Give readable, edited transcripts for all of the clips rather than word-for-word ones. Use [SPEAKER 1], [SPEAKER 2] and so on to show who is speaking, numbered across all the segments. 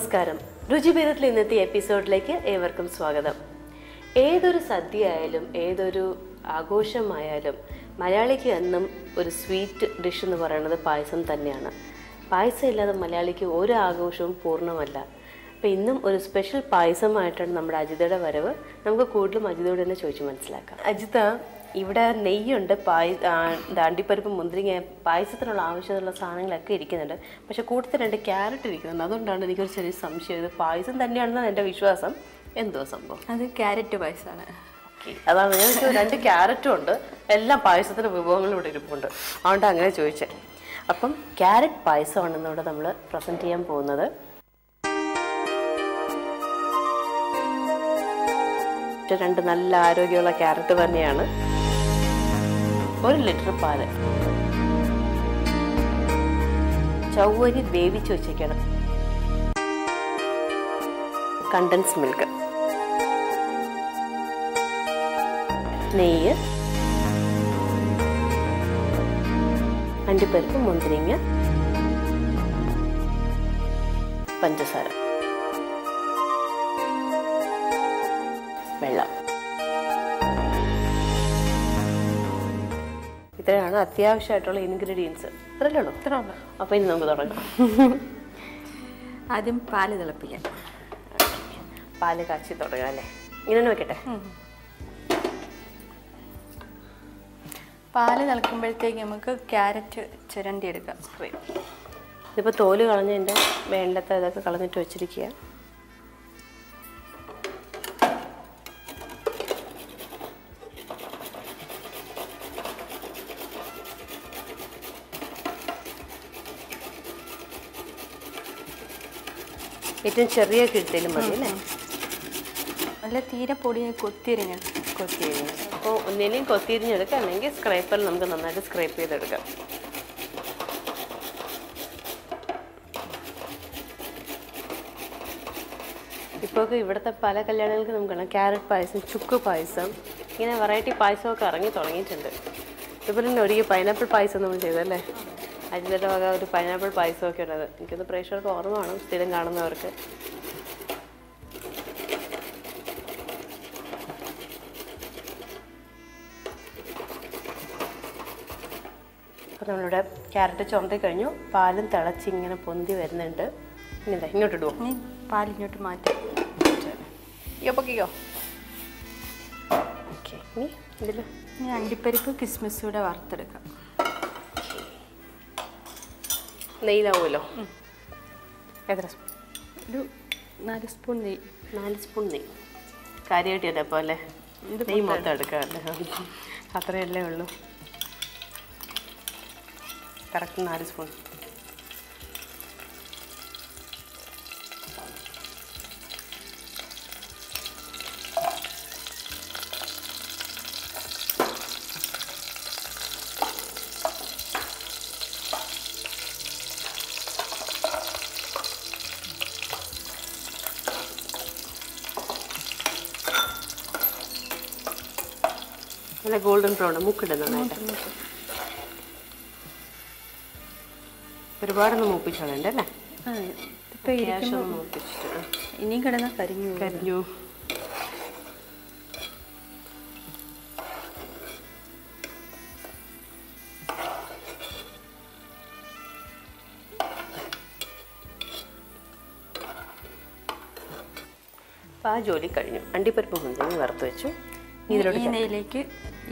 [SPEAKER 1] നമസ്കാരം. രുചിഭേദത്തിലെ ഇന്നത്തെ എപ്പിസോഡിലേക്ക് ഏവർക്കും സ്വാഗതം. ഏതൊരു സദ്യയായാലും ഏതൊരു ആഘോഷമായാലും മലയാളിക്ക് എന്നും ഒരു സ്വീറ്റ് ഡിഷ് എന്ന് പറയുന്നത് പായസം തന്നെയാണ്. പായസം ഇല്ലാതെ മലയാളിക്ക് ഒരു ആഘോഷവും പൂർണ്ണമല്ല. അപ്പോൾ ഇന്നും ഒരു സ്പെഷ്യൽ പായസമായിട്ടാണ് നമ്മുടെ അജിതയുടെ വരവ്. നമുക്ക് കൂടുതലും അജിതയോട് തന്നെ ചോദിച്ച് മനസ്സിലാക്കാം. അജിത, ഇവിടെ നെയ്യുണ്ട്, അണ്ടിപ്പരിപ്പ്, മുന്തിരിങ്ങ, പായസത്തിനുള്ള ആവശ്യമുള്ള സാധനങ്ങളൊക്കെ ഇരിക്കുന്നുണ്ട്. പക്ഷെ കൂട്ടത്തിൽ 2 ക്യാരറ്റ് ഇരിക്കുന്നുണ്ട്. അതുകൊണ്ടാണ് എനിക്കൊരു ചെറിയ സംശയം. ഇത് പായസം തന്നെയാണെന്നാണ് എൻ്റെ വിശ്വാസം. എന്തോ സംഭവം?
[SPEAKER 2] അത് ക്യാരറ്റ് പായസമാണ്.
[SPEAKER 1] ഓക്കെ, അതാണ് ഞങ്ങൾക്ക് 2 ക്യാരറ്റും ഉണ്ട്. എല്ലാ പായസത്തിൻ്റെ വിഭവങ്ങളും ഇവിടെ ഇരിപ്പുണ്ട്. അതുകൊണ്ട് അങ്ങനെ ചോദിച്ചേ. അപ്പം ക്യാരറ്റ് പായസമാണ് ഇന്നിവിടെ നമ്മൾ പ്രസൻറ്റ് ചെയ്യാൻ പോകുന്നത്. 2 നല്ല ആരോഗ്യമുള്ള ക്യാരറ്റ് തന്നെയാണ്. 1 ലിറ്റർ പാല്, ചവ്വരി വേവിച്ച് വെച്ചേക്കണം, കണ്ടൻസ് മിൽക്ക്, നെയ്യ്, അണ്ടിപ്പരിപ്പ്, മുന്തിരിങ്ങ, പഞ്ചസാര, വെള്ളം. ഇത്രയാണ് അത്യാവശ്യമായിട്ടുള്ള ഇൻഗ്രീഡിയൻസ്. ഇത്രയല്ലേ ഉള്ളൂ? ഇത്ര ഉള്ളൂ. അപ്പോൾ ഇനി നമുക്ക് തുടങ്ങാം.
[SPEAKER 2] ആദ്യം പാല് തിളപ്പിക്കാം.
[SPEAKER 1] പാല് കാച്ചി തുടങ്ങാം അല്ലേ? ഇങ്ങനെ വെക്കട്ടെ.
[SPEAKER 2] പാല് തിളക്കുമ്പോഴത്തേക്ക് നമുക്ക് ക്യാരറ്റ് ചിരണ്ടി എടുക്കാം.
[SPEAKER 1] ഇതിപ്പോൾ തോല് കളഞ്ഞതിൻ്റെ വേണ്ടത്തെ ഇതൊക്കെ കളഞ്ഞിട്ട് വെച്ചിരിക്കുക. ഏറ്റവും ചെറിയ കിഴത്തേലും മതി അല്ലേ?
[SPEAKER 2] അല്ല, തീരെ പൊടി കൊത്തിയരിഞ്ഞ്.
[SPEAKER 1] അപ്പോൾ ഒന്നിനെയും കൊത്തിരിഞ്ഞെടുക്കാം, അല്ലെങ്കിൽ സ്ക്രൈപ്പറിൽ നമുക്ക് നന്നായിട്ട് സ്ക്രൈപ്പ് ചെയ്തെടുക്കാം. ഇപ്പോൾ ഇവിടുത്തെ പല കല്യാണങ്ങൾക്ക് നമുക്ക് കാണാം ക്യാരറ്റ് പായസം, ചുക്ക് പായസം, ഇങ്ങനെ വെറൈറ്റി പായസമൊക്കെ ഇറങ്ങി തുടങ്ങിയിട്ടുണ്ട്. ഇതുപോലെ തന്നെ ഒരിക്കൽ പൈനാപ്പിൾ പായസം നമ്മൾ ചെയ്തല്ലേ? അജിതയുടെ വക ഒരു പൈനാപ്പിൾ പായസമൊക്കെ ഉള്ളത്. എനിക്കത് പ്രേക്ഷകർക്ക് ഓർമ്മ വേണം, സ്ഥിരം കാണുന്നവർക്ക്. അപ്പോൾ നമ്മളിവിടെ ക്യാരറ്റ് ചുരണ്ടി കഴിഞ്ഞു. പാലും തിളച്ച് ഇങ്ങനെ പൊന്തി വരുന്നുണ്ട്. ഇനി എന്താ ഇങ്ങോട്ട് ഇടുവോ?
[SPEAKER 2] പാലിങ്ങോട്ട് മാറ്റാം.
[SPEAKER 1] പൊക്കിക്കോ. ഓക്കെ, ഇനി ഇതിൽ
[SPEAKER 2] അണ്ടിപ്പരിപ്പ് കിസ്മിസ് കൂടെ വറുത്തെടുക്കാം.
[SPEAKER 1] നെയ്യിലാവുമല്ലോ. എത്ര സ്പൂൺ?
[SPEAKER 2] ഒരു 4 സ്പൂൺ നെയ്യ്.
[SPEAKER 1] 4 സ്പൂൺ നെയ്യ് കാര്യമായിട്ട് തന്നെ അപ്പോൾ അല്ലേ? നെയ്യ് മൊത്തം എടുക്കാമല്ലേ? അത്രയല്ലേ ഉള്ളൂ. Correct 4 spoon. നല്ല ഗോൾഡൻ ബ്രൗൺ മൂക്കിടുന്നതായിട്ട്. ഒരുപാടൊന്നും മൂപ്പിച്ചോളണ്ട അല്ലേ?
[SPEAKER 2] ഇപ്പം
[SPEAKER 1] മൂപ്പിച്ചിട്ട്
[SPEAKER 2] ഇനിയും കിടന്നാൽ കരിഞ്ഞു.
[SPEAKER 1] അപ്പോൾ ആ ജോലി കഴിഞ്ഞു. അണ്ടിപ്പരിപ്പ് മുന്തിരിങ്ങ വറുത്ത് വെച്ചു.
[SPEAKER 2] ഈ നെയ്യിലേക്ക്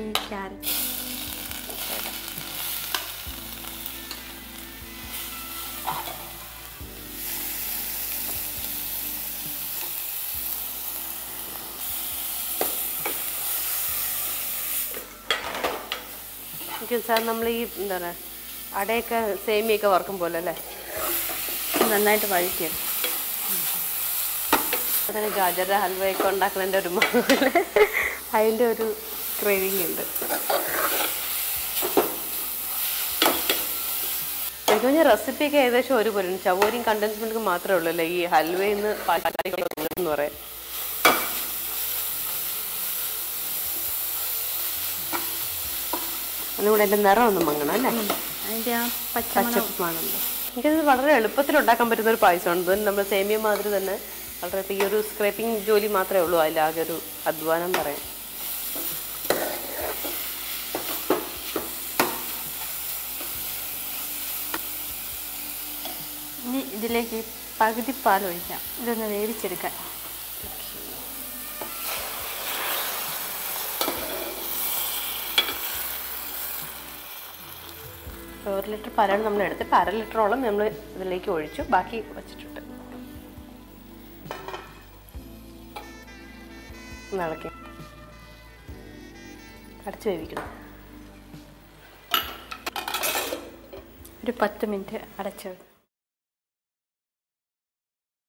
[SPEAKER 2] ഈ ക്യാരറ്റ്
[SPEAKER 1] സാർ നമ്മൾ ഈ എന്താ പറയുക അടയൊക്കെ സേമിയൊക്കെ വറുക്കും പോലെ അല്ലേ?
[SPEAKER 2] നന്നായിട്ട് വഴറ്റിയത്.
[SPEAKER 1] അതിന് ഗാജറ ഹൽവയൊക്കെ ഉണ്ടാക്കുന്നതിൻ്റെ ഒരു അതിൻ്റെ ഒരു ക്രേവിങ് ഉണ്ട്. എനിക്ക് പറഞ്ഞാൽ റെസിപ്പിയൊക്കെ ഏകദേശം ഒരുപോലെ. ചവോരിയും കണ്ടൻസ് മിൽക്ക് മാത്രമേ ഉള്ളൂ അല്ലേ ഈ ഹൽവയിൽ നിന്ന് എന്ന് പറയാം. ഒന്നുകൂടെ എൻ്റെ നിറം ഒന്നും മങ്ങണം അല്ലേ?
[SPEAKER 2] അതിൻ്റെ ആ
[SPEAKER 1] പച്ചപ്പാണല്ലോ. എനിക്കത് വളരെ എളുപ്പത്തിൽ ഉണ്ടാക്കാൻ പറ്റുന്ന ഒരു പായസമാണ്. ഇത് നമ്മൾ സേമിയ മാതിരി തന്നെ വളരെ ഈ ഒരു സ്ക്രേപ്പിംഗ് ജോലി മാത്രമേ ഉള്ളൂ, അതിലാകെ ഒരു അധ്വാനം പറയാം.
[SPEAKER 2] ഇനി ഇതിലേക്ക് പകുതി പാൽ ഒഴിക്കാം, ഇതൊന്ന് വേവിച്ചെടുക്കാൻ.
[SPEAKER 1] 1 ലിറ്റർ പാലാണ് നമ്മൾ എടുത്തിട്ട് 1/2 ലിറ്ററോളം നമ്മൾ ഇതിലേക്ക് ഒഴിച്ചു, ബാക്കി വച്ചിട്ടുണ്ട്. ഇളക്കി അടച്ചു വേവിക്കണം.
[SPEAKER 2] ഒരു 10 മിനിറ്റ് അടച്ചു.